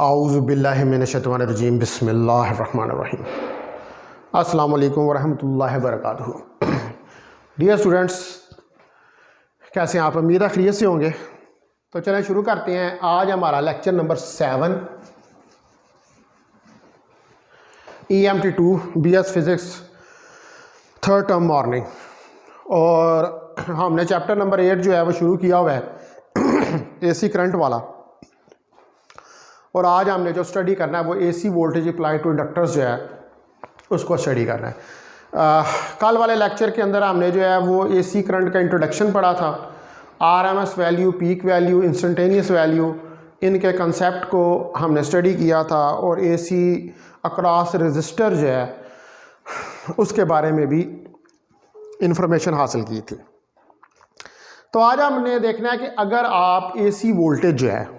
आऊज़ु बिल्लाहि मिनश्शैतानिर्रजीम बिस्मिल्लाहिर्रहमानिर्रहीम। अस्सलामु अलैकुम वरहमतुल्लाहि वबरकातुहू। डियर स्टूडेंट्स, कैसे हैं आप? उम्मीद है खैरियत से होंगे। तो चलें शुरू करते हैं। आज हमारा lecture number 7 EMT2 BS physics third term morning, और हमने चैप्टर नंबर 8 जो है वो शुरू किया हुआ है AC करंट वाला। और आज हमने जो स्टडी करना है वो AC voltage apply to inductors जो है उसको स्टडी करना है। कल वाले लेक्चर के अंदर हमने जो है वो AC करंट का इंट्रोडक्शन पढ़ा था, RMS value, peak value, instantaneous value, इनके कंसेप्ट को हमने स्टडी किया था, और AC अक्रॉस रजिस्टर जो है उसके बारे में भी इंफॉर्मेशन हासिल की थी। तो आज हमने देखना है कि अगर आप AC वोल्टेज जो है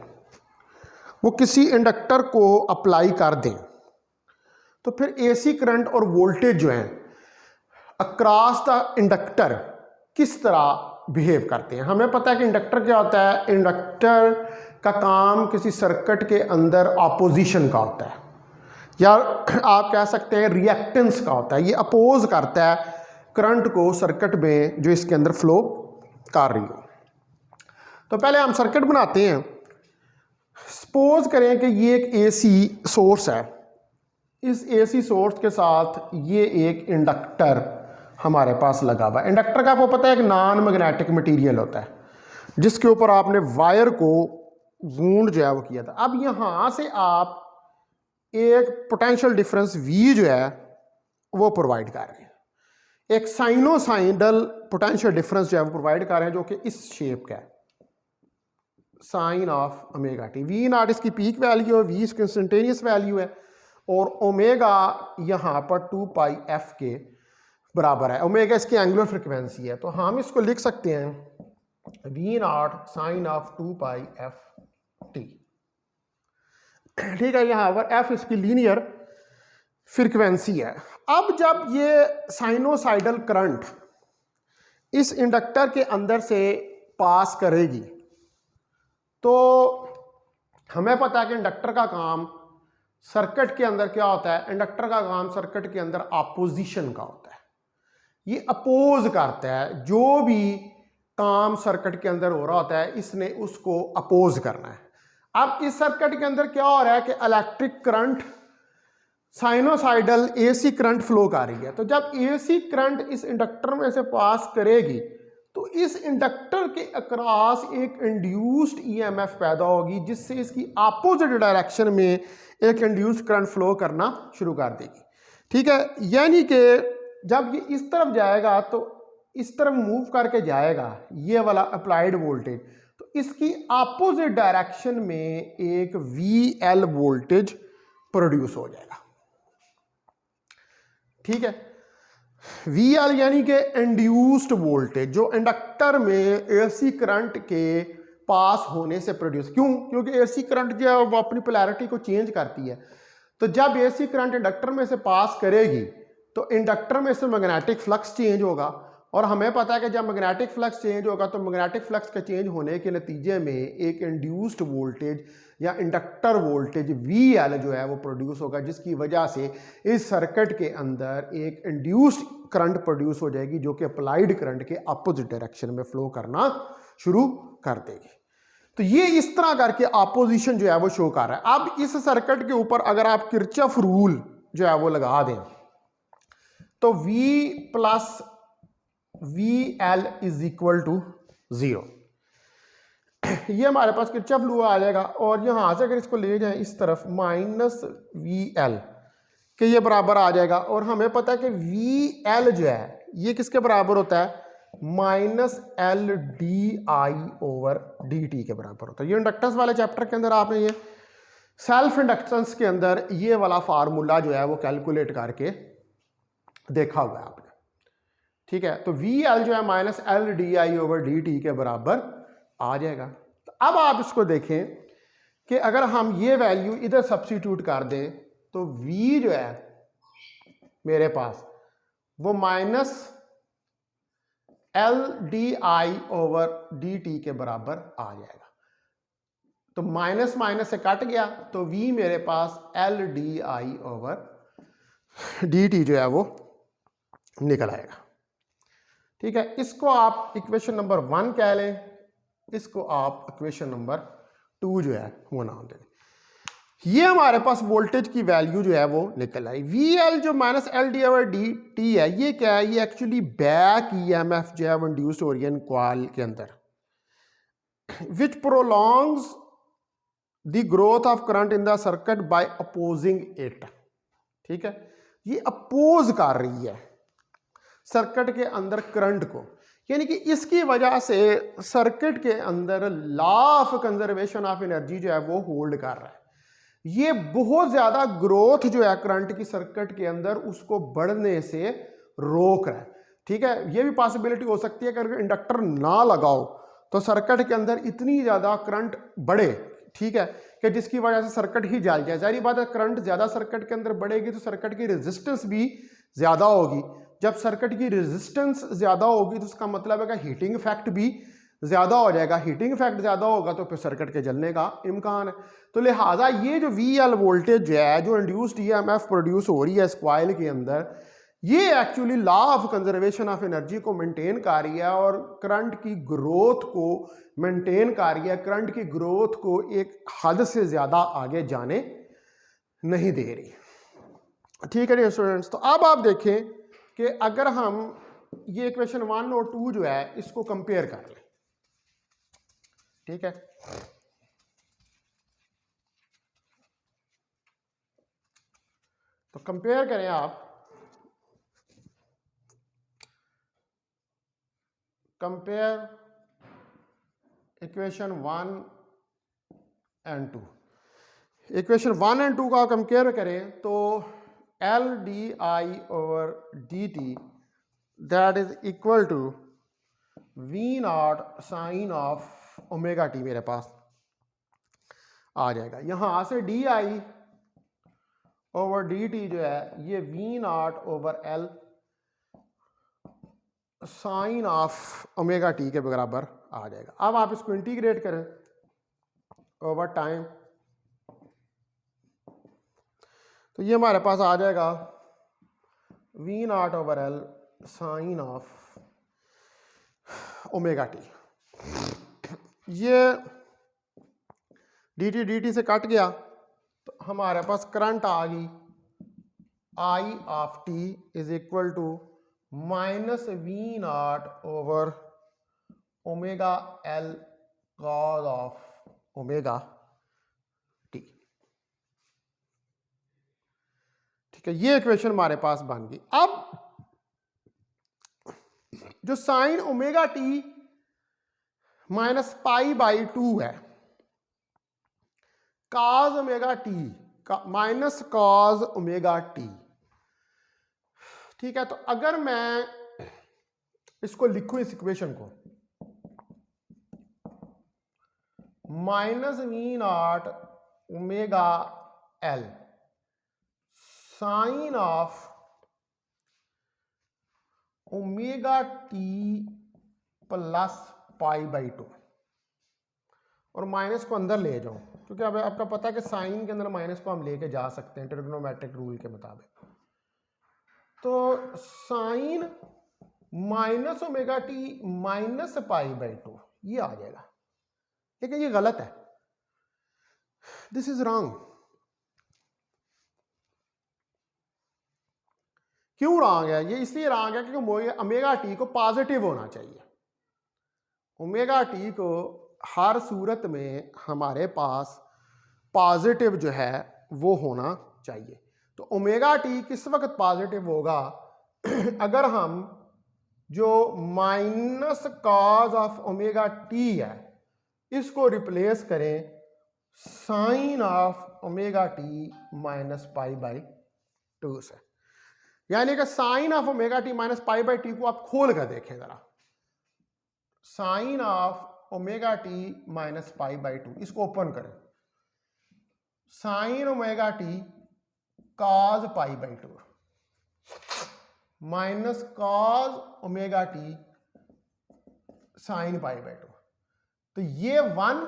वो किसी इंडक्टर को अप्लाई कर दें तो फिर AC करंट और वोल्टेज जो है अक्रॉस द इंडक्टर किस तरह बिहेव करते हैं। हमें पता है कि इंडक्टर क्या होता है। इंडक्टर का काम किसी सर्किट के अंदर ऑपोजिशन का होता है, या आप कह सकते हैं रिएक्टेंस का होता है। ये अपोज करता है करंट को सर्किट में जो इसके अंदर फ्लो कर रही हो। तो पहले हम सर्किट बनाते हैं। सपोज करें कि ये एक AC सोर्स है, इस AC सोर्स के साथ ये एक इंडक्टर हमारे पास लगा हुआ है। इंडक्टर का आपको पता है एक नॉन मैग्नेटिक मटेरियल होता है जिसके ऊपर आपने वायर को वूंड जो है वो किया था। अब यहाँ से आप एक पोटेंशियल डिफरेंस V जो है वो प्रोवाइड कर रहे हैं, एक साइनोसाइडल पोटेंशियल डिफरेंस जो है वो प्रोवाइड कर रहे हैं, जो कि इस शेप का है, sine of omega T. V naught इसकी पीक वैल्यू है, V इसकी इंस्टेंटेनियस वैल्यू है, और ओमेगा यहाँ पर 2 पाई f के बराबर है। ओमेगा इसकी एंगुलर फ्रिक्वेंसी है, तो हम इसको लिख सकते हैं V naught sine of 2 pi f t। ठीक है, यहाँ पर f इसकी लीनियर फ्रिक्वेंसी है। अब जब ये साइनोसाइडल करंट इस इंडक्टर के अंदर से पास करेगी तो हमें पता है कि इंडक्टर का काम सर्किट के अंदर क्या होता है। इंडक्टर का काम सर्किट के अंदर अपोजिशन का होता है। ये अपोज करता है, जो भी काम सर्किट के अंदर हो रहा होता है इसने उसको अपोज करना है। अब इस सर्किट के अंदर क्या हो रहा है कि electric current sinusoidal AC current flow कर रही है। तो जब AC करंट इस इंडक्टर में से पास करेगी तो इस इंडक्टर के अक्रॉस एक इंड्यूस्ड EMF पैदा होगी, जिससे इसकी अपोजिट डायरेक्शन में एक इंड्यूस्ड करंट फ्लो करना शुरू कर देगी। ठीक है, यानी कि जब ये इस तरफ जाएगा तो इस तरफ मूव करके जाएगा ये वाला अप्लाइड वोल्टेज, तो इसकी अपोजिट डायरेक्शन में एक VL वोल्टेज प्रोड्यूस हो जाएगा। ठीक है, VL यानी कि इंड्यूस्ड वोल्टेज, जो इंडक्टर में AC करंट के पास होने से प्रोड्यूस। क्योंकि AC करंट जो है वो अपनी पोलैरिटी को चेंज करती है। तो जब AC करंट इंडक्टर में से पास करेगी तो इंडक्टर में से मैग्नेटिक फ्लक्स चेंज होगा, और हमें पता है कि जब मैग्नेटिक फ्लक्स चेंज होगा तो मैग्नेटिक फ्लक्स के चेंज होने के नतीजे में एक इंड्यूस्ड वोल्टेज या इंडक्टर वोल्टेज VL जो है वो प्रोड्यूस होगा, जिसकी वजह से इस सर्किट के अंदर एक इंड्यूस्ड करंट प्रोड्यूस हो जाएगी, जो कि अप्लाइड करंट के अपोजिट डायरेक्शन में फ्लो करना शुरू कर देगी। तो ये इस तरह करके अपोजिशन जो है वो शो कर रहा है। अब इस सर्किट के ऊपर अगर आप किरचॉफ रूल जो है वो लगा दें तो V plus VL is equal to 0, ये हमारे पास किरचॉफ लॉ आ जाएगा। और यहां से अगर इसको ले जाएं इस तरफ माइनस VL के ये बराबर आ जाएगा, और हमें पता है कि VL जो है ये किसके बराबर होता है, माइनस LdI ओवर dt के बराबर होता है। ये इंडक्टेंस वाले चैप्टर के अंदर आपने ये सेल्फ इंडक्टेंस के अंदर ये वाला फार्मूला जो है वो कैलकुलेट करके देखा हुआ है आपने। ठीक है, तो VL जो है माइनस LdI ओवर dt के बराबर आ जाएगा। तो अब आप इसको देखें कि अगर हम ये वैल्यू इधर सब्स्टिट्यूट कर दें तो V जो है मेरे पास वो माइनस LdI ओवर dt के बराबर आ जाएगा। तो माइनस माइनस से कट गया, तो v मेरे पास L D I over D T जो है वो निकल आएगा। ठीक है, इसको आप इक्वेशन नंबर 1 कह लें, इसको आप इक्वेशन नंबर 2 जो है वो नाम दें। ये हमारे पास वोल्टेज की वैल्यू जो है वो निकल आई। वी एल जो minus L D over D T है, ये क्या है, ये एक्चुअली बैक ईएमएफ जो है वो इंड्यूस्ड हो रही है कॉइल के अंदर, which prolongs the growth of current in the circuit by opposing it. ठीक है, ये अपोज कर रही है सर्किट के अंदर करंट को, यानी कि इसकी वजह से सर्किट के अंदर law of conservation of energy जो है वो होल्ड कर रहा है। ये बहुत ज्यादा ग्रोथ जो है करंट की सर्किट के अंदर उसको बढ़ने से रोक रहा है। ठीक है, ये भी पॉसिबिलिटी हो सकती है कि अगर इंडक्टर ना लगाओ तो सर्किट के अंदर इतनी ज्यादा करंट बढ़े, ठीक है, कि जिसकी वजह से सर्किट ही जल जाए। जाहिर बात है, करंट ज्यादा सर्किट के अंदर बढ़ेगी तो सर्किट की रेजिस्टेंस भी ज्यादा होगी। जब सर्किट की रेजिस्टेंस ज्यादा होगी तो उसका मतलब है कि हीटिंग इफेक्ट भी ज्यादा हो जाएगा। हीटिंग इफेक्ट ज्यादा होगा तो फिर सर्किट के जलने का इम्कान है। तो लिहाजा ये जो वी एल वोल्टेज है जो इंड्यूस्ड ईएमएफ प्रोड्यूस हो रही है इस कॉइल के अंदर, ये actually law of conservation of energy को मेंटेन कर रही है और करंट की ग्रोथ को मेंटेन कर रही है, करंट की ग्रोथ को एक हद से ज्यादा आगे जाने नहीं दे रही। ठीक है स्टूडेंट्स, तो अब आप देखें कि अगर हम ये इक्वेशन 1 और 2 जो है इसको कंपेयर कर लें। ठीक है, तो कंपेयर करें आप, compare equation 1 and 2। Equation 1 and 2 का कंपेयर करें तो L D I over D T that is equal to V naught sine of omega T मेरे पास आ जाएगा। यहां से D I over D T जो है ये V naught over L sine of omega T के बराबर आ जाएगा। अब आप इसको इंटीग्रेट करें ओवर टाइम तो ये हमारे पास आ जाएगा V naught over L sine of omega T. ये डी टी से कट गया तो हमारे पास करंट आ गई I of T is equal to minus V naught over omega L cos of omega T. ठीक है, ये इक्वेशन हमारे पास बन गई। अब जो sign omega T minus pi by 2 है, cause omega T minus cos omega T. ठीक है, तो अगर मैं इसको लिखूं इस इक्वेशन को, minus V naught omega L sine of omega T plus pi by 2 और माइनस को अंदर ले जाऊं, क्योंकि अब आपका पता है कि साइन के अंदर माइनस को हम लेके जा सकते हैं ट्रिग्नोमेट्रिक रूल के मुताबिक। तो sine minus omega T minus pi by 2 ये आ जाएगा, लेकिन ये गलत है, दिस इज रॉन्ग। क्यों रॉन्ग है? ये इसलिए रॉन्ग है क्योंकि ओमेगा टी को पॉजिटिव होना चाहिए। ओमेगा टी को हर सूरत में हमारे पास पॉजिटिव जो है वो होना चाहिए। तो ओमेगा टी किस वक्त पॉजिटिव होगा? अगर हम जो minus cos of omega T है इसको रिप्लेस करें sine of omega T minus pi by 2 से, यानी कि sine of omega T minus pi by T को आप खोल कर देखें जरा, sine of omega T minus pi by 2 इसको ओपन करें, sine omega T cos pi by 2 minus cos omega T sine pi by 2, तो ये 1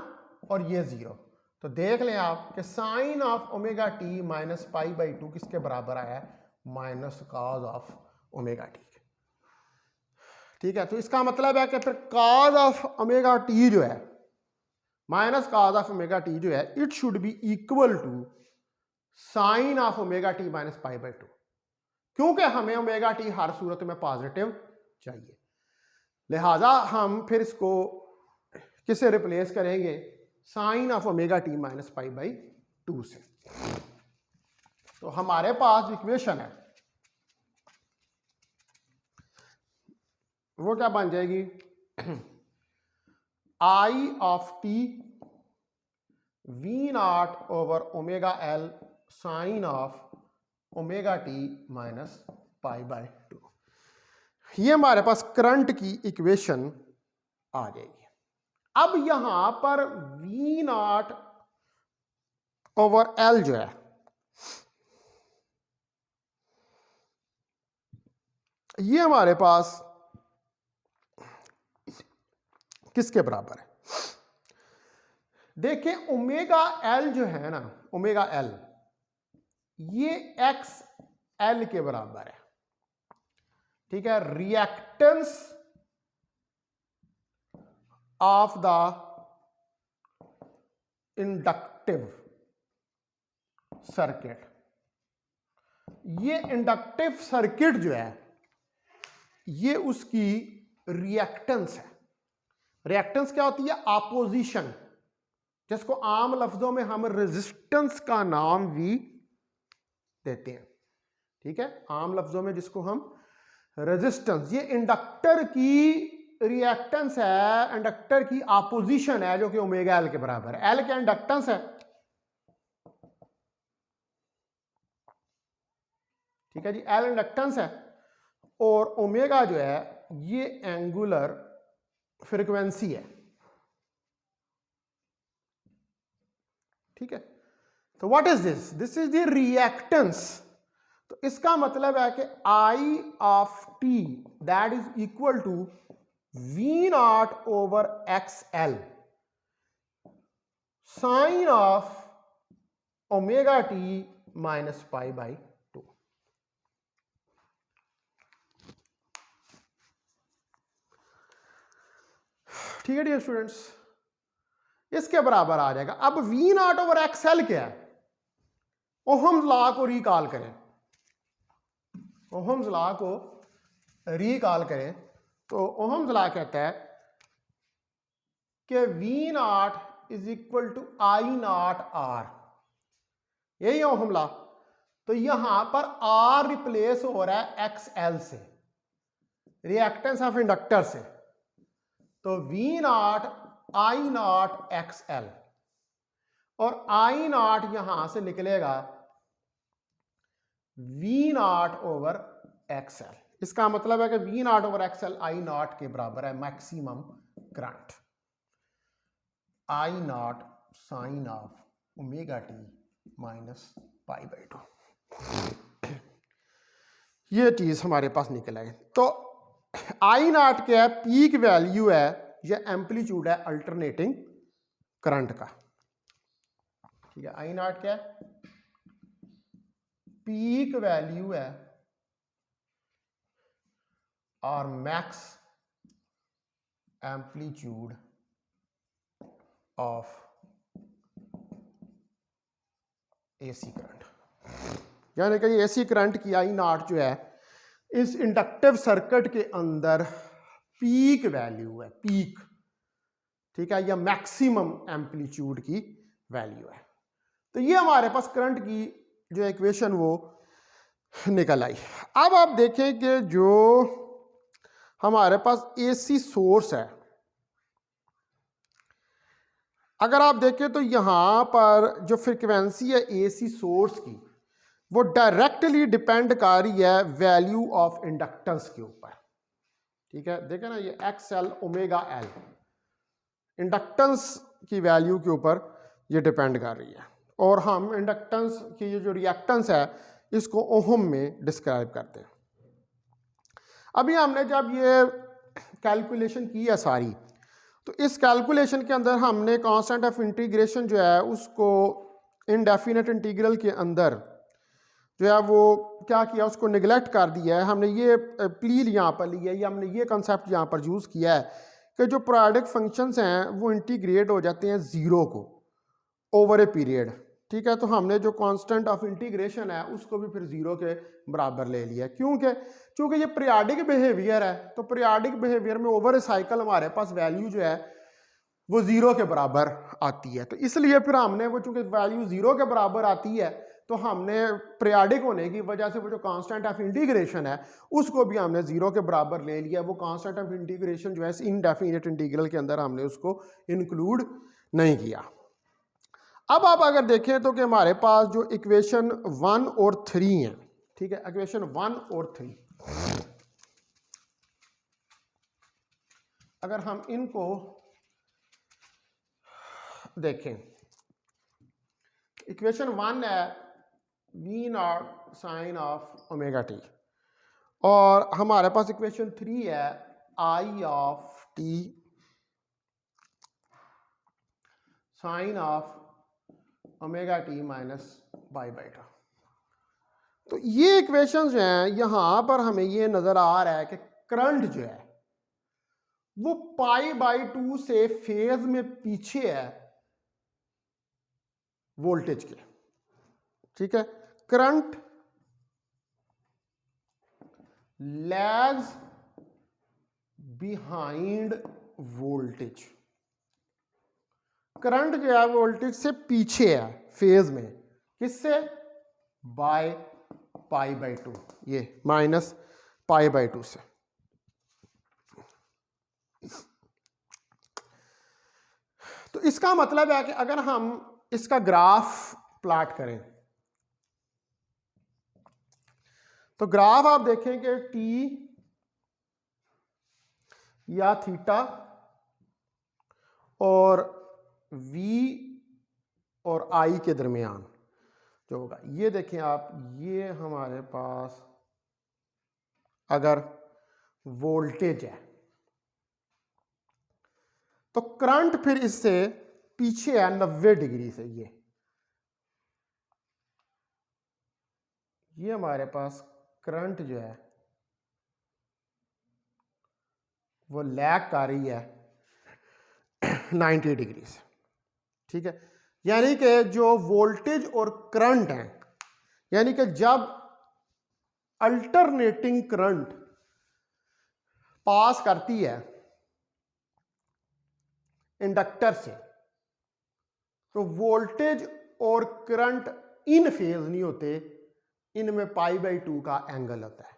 और ये 0, तो देख लें आप कि sine of omega T minus pi by two किसके बराबर आया है, minus cos of omega T. ठीक है, तो इसका मतलब है कि फिर कॉज ऑफ ओमेगा टी जो है, minus cos of omega T जो है, it should be equal to sine of omega T minus pi by two, क्योंकि हमें ओमेगा टी हर सूरत में पॉजिटिव चाहिए। लिहाजा हम फिर इसको किससे रिप्लेस करेंगे, sine of omega T minus pi by two से। तो हमारे पास इक्वेशन है वो क्या बन जाएगी, I of T V naught over omega L sine of omega T minus pi by two. ये हमारे पास करंट की इक्वेशन आ जाएगी। अब यहां पर वी नॉट ओवर एल जो है, ये हमारे पास किसके बराबर है, देखें ओमेगा एल जो है ना, ओमेगा एल ये एक्स एल के बराबर है। ठीक है, reactance of the inductive circuit, ये इंडक्टिव सर्किट जो है ये उसकी रिएक्टेंस है। रिएक्टेंस क्या होती है, ऑपोजिशन, जिसको आम लफ्जों में हम रेजिस्टेंस का नाम भी देते हैं। ठीक है, आम लफ्जों में जिसको हम रेजिस्टेंस, ये इंडक्टर की रिएक्टेंस है, इंडक्टर की ऑपोजिशन है जो कि ओमेगा एल के बराबर है। एल क्या इंडक्टेंस है, ठीक है जी, एल इंडक्टेंस है और ओमेगा जो है ये एंगुलर फ्रीक्वेंसी है। ठीक है, तो what is this, this is the reactance. तो इसका मतलब है कि I of T that is equal to V naught over X L sine of omega T minus pi by two. ठीक है डियर स्टूडेंट्स, इसके बराबर आ जाएगा। अब V naught over X L क्या है, ओहम्स लॉ को रिकॉल करें, ओहम्स लॉ को रिकॉल करें तो ओहम्स लॉ कहता है कि V not is equal to I naught R, यही है ओहम लॉ। तो यहां पर आर रिप्लेस हो रहा है एक्स एल से, रिएक्टेंस ऑफ इंडक्टर से, तो V naught I naught X L, और आई नॉट यहां से निकलेगा V naught over X L. इसका मतलब है कि V naught over X L I naught के बराबर है maximum current, I naught sine of omega T minus pi by two. ये चीज हमारे पास निकल आई। तो आई नॉट क्या है, पीक वैल्यू है या एम्पलीट्यूड है अल्टरनेटिंग करंट का। ठीक है, आई नॉट क्या है, पीक वैल्यू है और max amplitude of AC current, यानी कि एसी करंट की आई नॉट जो है इस इंडक्टिव सर्किट के अंदर पीक वैल्यू है, पीक, ठीक है, या मैक्सिमम एम्पलीट्यूड की वैल्यू है। तो ये हमारे पास करंट की जो इक्वेशन वो निकल आई। अब आप देखें कि जो हमारे पास एसी सोर्स है, अगर आप देखें तो यहां पर जो फ्रीक्वेंसी है एसी सोर्स की वो डायरेक्टली डिपेंड कर रही है वैल्यू ऑफ इंडक्टेंस के ऊपर। ठीक है, देखें ना, ये x L omega L inductance की वैल्यू के ऊपर ये डिपेंड कर रही है, और हम इंडक्टेंस की ये जो रिएक्टेंस है इसको ओहम में डिस्क्राइब करते हैं। अभी हमने जब ये कैलकुलेशन की है सारी, तो इस कैलकुलेशन के अंदर हमने कांस्टेंट ऑफ इंटीग्रेशन जो है उसको इनडेफिनेट इंटीग्रल के अंदर जो है वो क्या किया, उसको निगलेक्ट कर दिया है। हमने ये प्लीज यहाँ पर लिया है, या हमने ये कंसेप्ट यहाँ पर यूज़ किया है कि जो पीरियोडिक फंक्शंस हैं वो इंटीग्रेट हो जाते हैं ज़ीरो को ओवर ए पीरियड, ठीक है। तो हमने जो कांस्टेंट ऑफ इंटीग्रेशन है उसको भी फिर ज़ीरो के बराबर ले लिया, क्योंकि ये पीरियोडिक बिहेवियर है। तो पीरियोडिक बिहेवियर में ओवर ए साइकिल हमारे पास वैल्यू जो है वो ज़ीरो के बराबर आती है। तो इसलिए फिर हमने वो, चूंकि वैल्यू ज़ीरो के बराबर आती है, तो हमने पीरियोडिक होने की वजह से वो जो कांस्टेंट ऑफ इंटीग्रेशन है उसको भी हमने ज़ीरो के बराबर ले लिया। वो कांस्टेंट ऑफ इंटीग्रेशन जो है इनडेफिनिट इंटीग्रल के अंदर हमने उसको इंक्लूड नहीं किया। अब आप अगर देखें तो कि हमारे पास जो इक्वेशन 1 और 3 हैं, ठीक है, इक्वेशन 1 और 3, अगर हम इनको देखें, इक्वेशन 1 है v0 sign of omega T, और हमारे पास इक्वेशन 3 है i of T sine of omega T minus pi by two. तो ये इक्वेशंस जो हैं यहां पर हमें ये नजर आ रहा है कि करंट जो है वो पाई बाई टू से फेज में पीछे है वोल्टेज के, ठीक है। Current lags behind voltage, current जो है वोल्टेज से पीछे है फेज में, किससे, बाय पाई बाई टू, ये माइनस पाई बाई टू से। तो इसका मतलब है कि अगर हम इसका ग्राफ प्लॉट करें तो ग्राफ आप देखेंगे टी या थीटा और वी और आई के दरमियान जो होगा, ये देखें आप, ये हमारे पास अगर वोल्टेज है तो करंट फिर इससे पीछे है 90 डिग्री से। ये हमारे पास करंट जो है वो लैग कर रही है 90 डिग्री से, ठीक है। यानी कि जो वोल्टेज और करंट है, यानी कि जब अल्टरनेटिंग करंट पास करती है इंडक्टर से, तो वोल्टेज और करंट इन फेज नहीं होते, इनमें पाई बाई टू का एंगल होता है,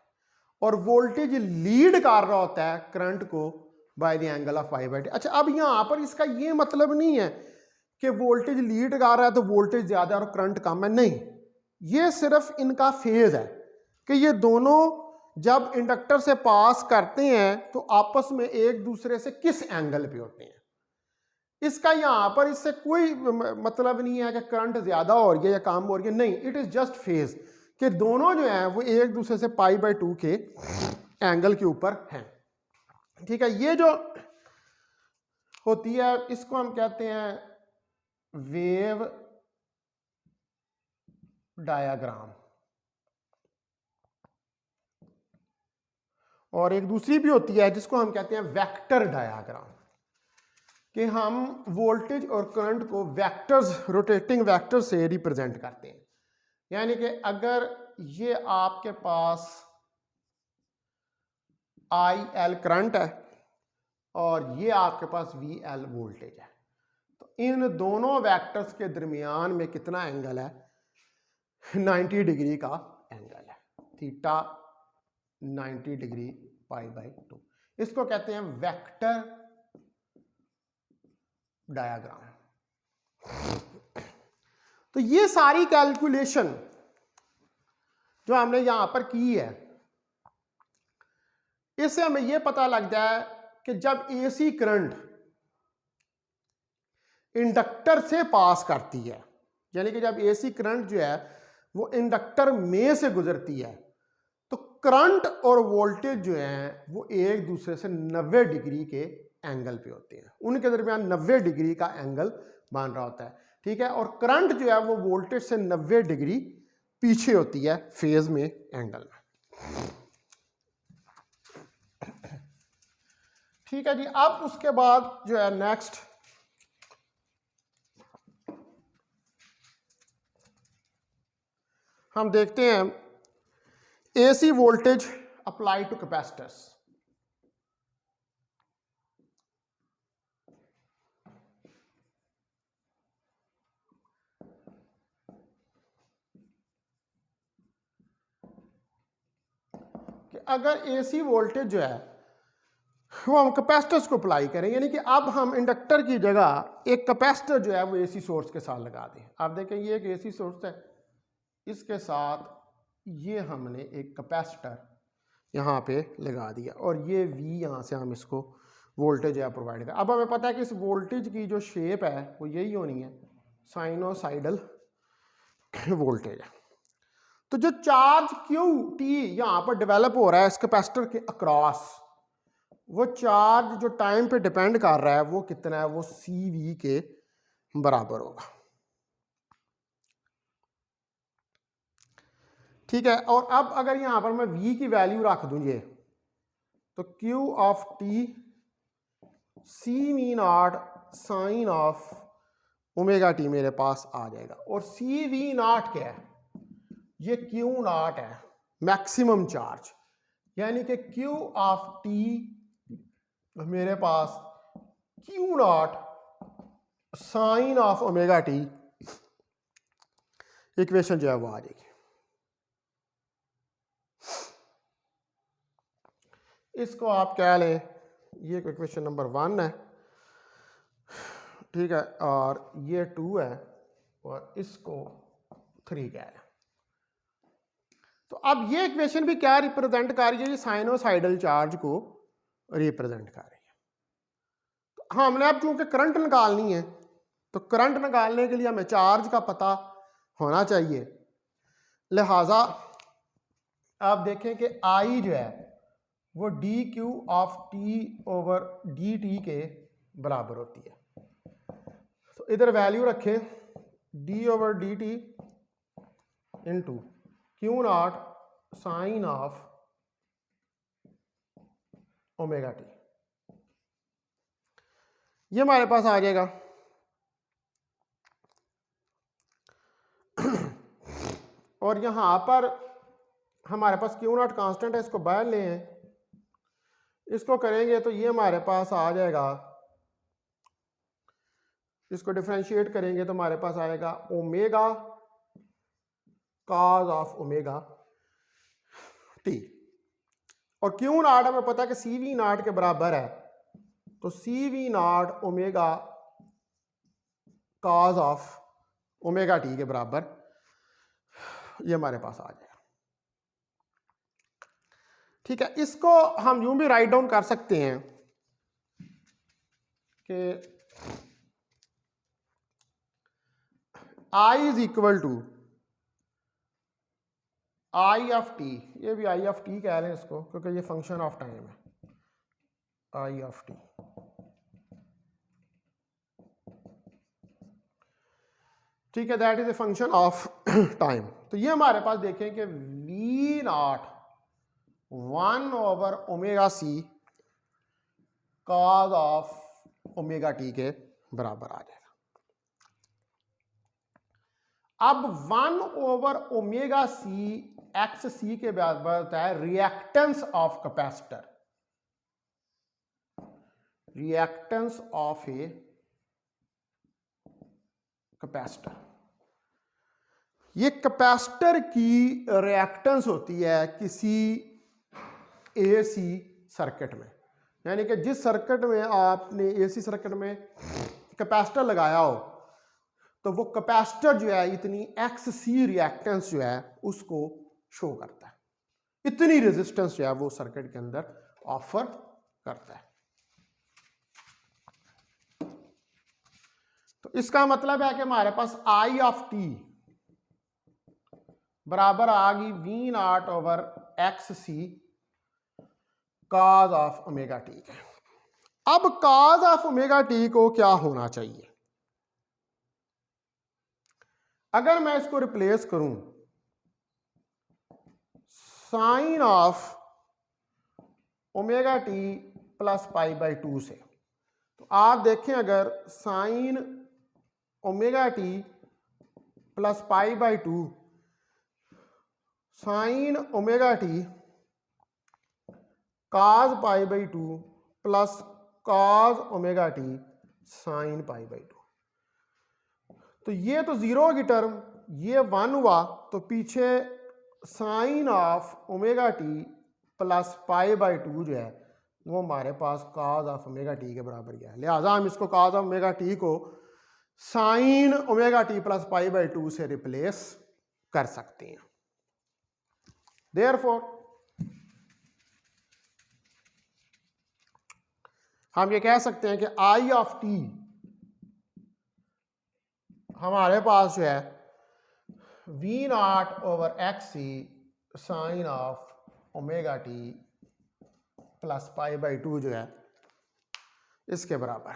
और वोल्टेज लीड कर रहा होता है करंट को by the angle of pi by to. अच्छा, अब यहां पर इसका ये मतलब नहीं है कि वोल्टेज लीड कर रहा है तो वोल्टेज ज्यादा और करंट कम है, नहीं, ये सिर्फ इनका फेज है कि ये दोनों जब इंडक्टर से पास करते हैं तो आपस में एक दूसरे से किस एंगल पे होते हैं। इसका यहां पर इससे कोई मतलब नहीं है कि करंट ज्यादा हो रही है या कम हो रही है, नहीं, इट इज जस्ट फेज कि दोनों जो हैं वो एक दूसरे से पाई बाई टू के एंगल के ऊपर हैं, ठीक है। ये जो होती है इसको हम कहते हैं वेव डायग्राम, और एक दूसरी भी होती है जिसको हम कहते हैं वेक्टर डायग्राम, कि हम वोल्टेज और करंट को वेक्टर्स, रोटेटिंग वेक्टर से रिप्रेजेंट करते हैं। यानी कि अगर ये आपके पास आई एल करंट है और ये आपके पास वी एल वोल्टेज है, तो इन दोनों वेक्टर्स के दरमियान में कितना एंगल है, 90 डिग्री का एंगल है, theta 90 degree pi by to. इसको कहते हैं वेक्टर डायग्राम। तो ये सारी कैलकुलेशन जो हमने यहां पर की है, इससे हमें यह पता लगता है कि जब एसी करंट इंडक्टर से पास करती है, यानी कि जब एसी करंट जो है वो इंडक्टर में से गुजरती है, तो करंट और वोल्टेज जो है वो एक दूसरे से 90 डिग्री के एंगल पे होते हैं, उनके दरमियान 90 डिग्री का एंगल बन रहा होता है, ठीक है। और करंट जो है वो वोल्टेज से 90 डिग्री पीछे होती है फेज में, एंगल में, ठीक है जी। अब उसके बाद जो है नेक्स्ट हम देखते हैं AC voltage apply two capacitors. कि अगर एसी वोल्टेज जो है वो हम कैपेसिटर्स को अप्लाई करें, यानी कि अब हम इंडक्टर की जगह एक कैपेसिटर जो है वो एसी सोर्स के साथ लगा दें। आप देखें ये एक एसी सोर्स है, इसके साथ ये हमने एक कैपेसिटर यहाँ पे लगा दिया और ये वी यहाँ से हम इसको वोल्टेज है प्रोवाइड करें। अब हमें पता है कि इस वोल्टेज की जो शेप है वो यही होनी है, साइनोसाइडल वोल्टेज है। तो जो चार्ज क्यू टी यहाँ पर डेवलप हो रहा है इस कैपेसिटर के अक्रॉस, वो चार्ज जो टाइम पे डिपेंड कर रहा है वो कितना है, वो सी वी के बराबर होगा, ठीक है। और अब अगर यहां पर मैं v की वैल्यू रख दूं ये, तो Q of T C V naught sine of omega T मेरे पास आ जाएगा। और सी वी नॉट क्या है, ये Q नॉट है, मैक्सिमम चार्ज, यानी कि Q ऑफ टी मेरे पास Q naught sine of omega T, equation जो है वो आ जाएगी। इसको आप क्या लें, ये इक्वेशन नंबर 1 है, ठीक है, और ये 2 है और इसको 3 कह लें। तो अब ये इक्वेशन भी क्या रिप्रेजेंट कर रही है, ये साइनोसाइडल चार्ज को रिप्रेजेंट कर रही है। तो हमने अब चूंकि करंट निकालनी है, तो करंट निकालने के लिए हमें चार्ज का पता होना चाहिए, लिहाजा आप देखें कि आई जो है वो D Q of T over D T के बराबर होती है। तो इधर वैल्यू रखें D over D T into Q naught sine of omega T, ये हमारे पास आ जाएगा। और यहां पर हमारे पास क्यू नॉट कांस्टेंट है, इसको बाहर ले हैं, इसको करेंगे तो ये हमारे पास आ जाएगा, इसको डिफरेंशिएट करेंगे तो हमारे पास आएगा omega cos of omega T. और क्यू नॉट हमें पता है कि सी वी नॉट के बराबर है, तो C V naught omega cos of omega T के बराबर ये हमारे पास आ जाएगा, ठीक है। इसको हम यूं भी राइट डाउन कर सकते हैं कि I is equal to I of T, ये भी आई ऑफ टी कह लें इसको क्योंकि ये फंक्शन ऑफ टाइम है, आई ऑफ टी, ठीक है, that is a function of time. तो ये हमारे पास देखें कि V naught 1 over omega C cos of omega T के बराबर आ जाएगा। अब 1 over omega C X C के बराबर होता है reactance of capacitor, reactance of a capacitor. ये कैपेसिटर की रिएक्टेंस होती है किसी एसी सर्किट में, यानी कि जिस सर्किट में आपने एसी सर्किट में कैपेसिटर लगाया हो, तो वो कैपेसिटर जो है इतनी एक्स सी रिएक्टेंस जो है उसको शो करता है, इतनी रेजिस्टेंस जो है वो सर्किट के अंदर ऑफर करता है। तो इसका मतलब है कि हमारे पास आई ऑफ टी बराबर आ गई V naught over X C cos of omega T के। अब काज ऑफ ओमेगा टी को क्या होना चाहिए? अगर मैं इसको रिप्लेस करूं sine of omega T plus pi by 2 से, तो आप देखें अगर sine omega T plus pi by 2, sine omega T cos pi by 2 plus cos omega T sine pi by 2, तो ये तो जीरो की टर्म, ये 1 हुआ, तो पीछे sine of omega T plus pi by 2 जो है वो हमारे पास काज ऑफ ओमेगा टी के बराबर ही है। लिहाजा हम इसको काज ऑफ ओमेगा टी को sine omega T plus pi by 2 से रिप्लेस कर सकते हैं। देयरफॉर हम ये कह सकते हैं कि आई ऑफ टी हमारे पास जो है V naught over X C sine of omega T plus pi by 2 जो है इसके बराबर।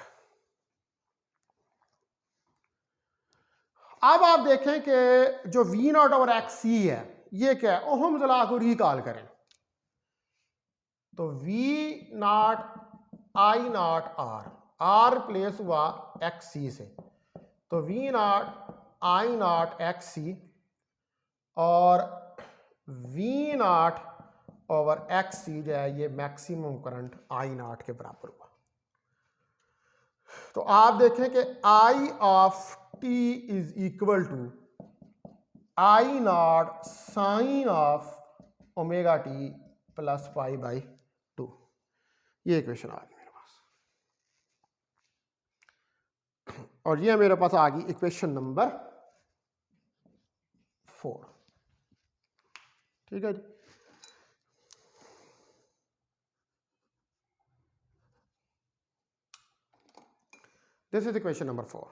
अब आप देखें कि जो वी नॉट ओवर एक्स सी है ये क्या है, ओहम्स लॉ को रिकॉल करें तो V naught I naught R replace हुआ एक्स सी से, तो V naught I naught X C और V naught over X C जो है ये मैक्सिमम करंट आई नॉट के बराबर हुआ। तो आप देखें कि I of T is equal to I naught sine of omega T plus pi by 2, ये इक्वेशन आ गई मेरे पास, और ये मेरे पास आ गई इक्वेशन नंबर 4। ठीक है जी। This is equation number 4।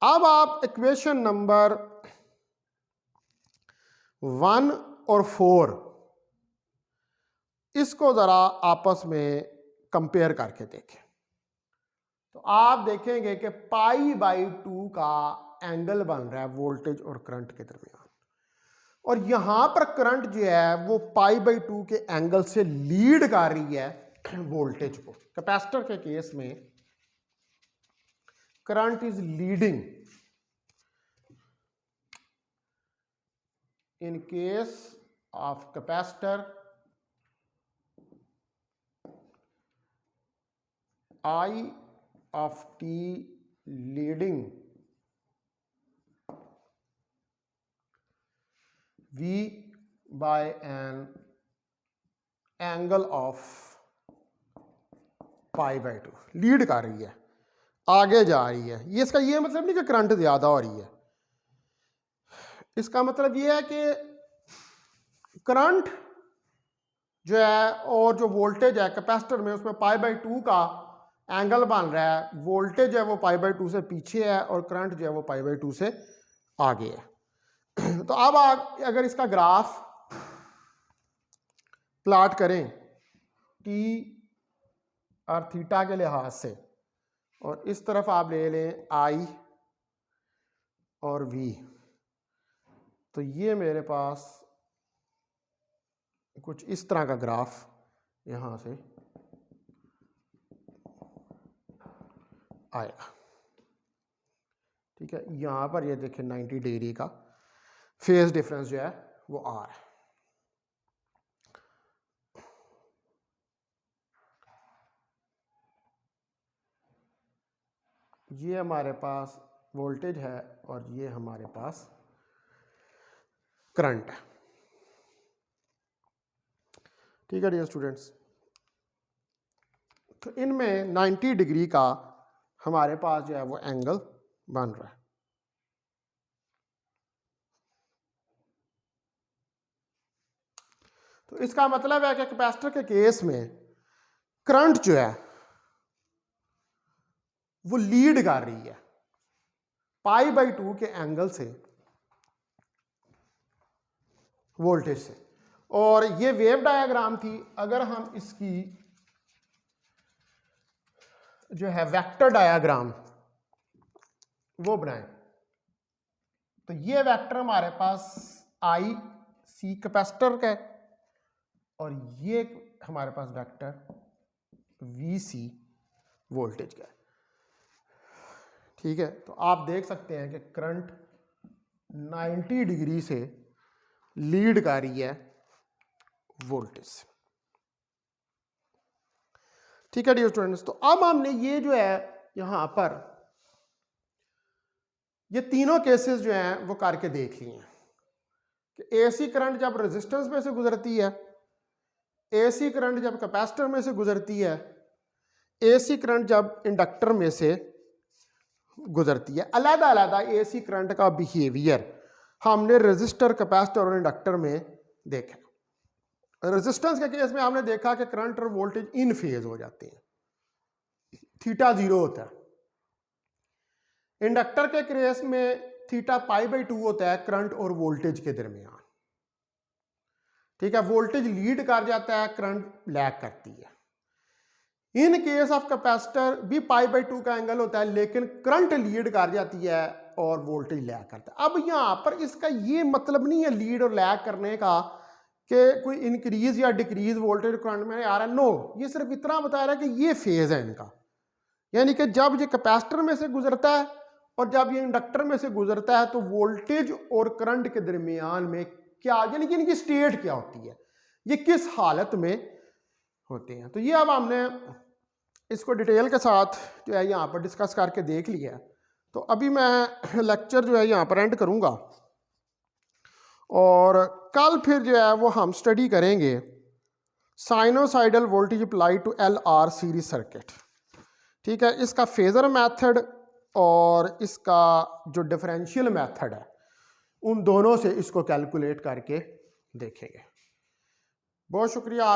अब आप इक्वेशन नंबर 1 और 4 इसको जरा आपस में कंपेयर करके देखें तो आप देखेंगे कि पाई बाई 2 का एंगल बन रहा है वोल्टेज और करंट के दरमियान, और यहां पर करंट जो है वो पाई बाई 2 के एंगल से लीड कर रही है वोल्टेज को। कैपेसिटर के केस में current is leading in case of capacitor I of t leading V by an angle of pi by 2 lead कर रही है, आगे जा रही है। ये इसका ये मतलब नहीं कि करंट ज्यादा हो रही है, इसका मतलब ये है कि करंट जो है और जो वोल्टेज है कैपेसिटर में उसमें पाई बाई 2 का एंगल बन रहा है, वोल्टेज जो है वो पाई बाई 2 से पीछे है और करंट जो है वो पाई बाई 2 से आगे है। तो अब अगर इसका ग्राफ प्लॉट करें टी और थीटा के लिहाज से, और इस तरफ आप ले लें आई और वी, तो ये मेरे पास कुछ इस तरह का ग्राफ यहां से आएगा। ठीक है, यहां पर ये देखें 90 डिग्री का फेज डिफरेंस जो है वो आ रहा है। ये हमारे पास वोल्टेज है और ये हमारे पास करंट है। ठीक है डियर स्टूडेंट्स, तो इनमें 90 डिग्री का हमारे पास जो है वो एंगल बन रहा है। तो इसका मतलब है कि कैपेसिटर के केस में करंट जो है वो लीड कर रही है पाई बाई 2 के एंगल से वोल्टेज से, और ये वेव डायग्राम थी। अगर हम इसकी जो है वेक्टर डायाग्राम वो बनाएं। तो ये वेक्टर हमारे पास आई सी कैपेसिटर का है और ये हमारे पास वेक्टर वी सी वोल्टेज का है। ठीक है, तो आप देख सकते हैं कि करंट 90 डिग्री से लीड कर रही है वोल्टेज। ठीक है डियर स्टूडेंट्स, तो अब हमने ये जो है यहां पर ये तीनों केसेस जो हैं वो करके देख लिए हैं कि एसी करंट जब रेजिस्टेंस में से गुजरती है, एसी करंट जब कैपेसिटर में से गुजरती है, एसी करंट जब इंडक्टर में से गुजरती है। अलग अलग एसी करंट का बिहेवियर हमने रेजिस्टर, कैपेसिटर और इंडक्टर में देखा। रेजिस्टेंस के केस में हमने देखा कि करंट और वोल्टेज इन फेज हो जाते हैं, थीटा 0 होता है। इंडक्टर के केस में थीटा π/2 होता है करंट और वोल्टेज के दरमियान। ठीक है, वोल्टेज लीड कर जाता है, करंट लैग करती है। इन केस ऑफ कैपेसिटर भी π/2 का एंगल होता है, लेकिन करंट लीड कर जाती है और वोल्टेज लैग करता है। अब यहां पर इसका ये मतलब नहीं है लीड और लैग करने का कि कोई इंक्रीज या डिक्रीज वोल्टेज करंट में आ रहा है, नो, ये सिर्फ इतना बता रहा है कि ये फेज है इनका। यानी कि जब ये कैपेसिटर में से गुजरता है और जब ये इंडक्टर में से गुजरता है तो वोल्टेज और करंट के दरमियान में क्या, यानी कि इनकी स्टेट क्या होती है, ये किस हालत में होते हैं। तो ये अब हमने इसको डिटेल के साथ जो है यहाँ पर डिस्कस करके देख लिया है। तो अभी मैं लेक्चर जो है यहाँ पर एंड करूँगा और कल फिर जो है वो हम स्टडी करेंगे sinusoidal voltage apply to LR series circuit. ठीक है, इसका फेजर मेथड और इसका जो डिफरेंशियल मेथड है उन दोनों से इसको कैलकुलेट करके देखेंगे। बहुत शुक्रिया आप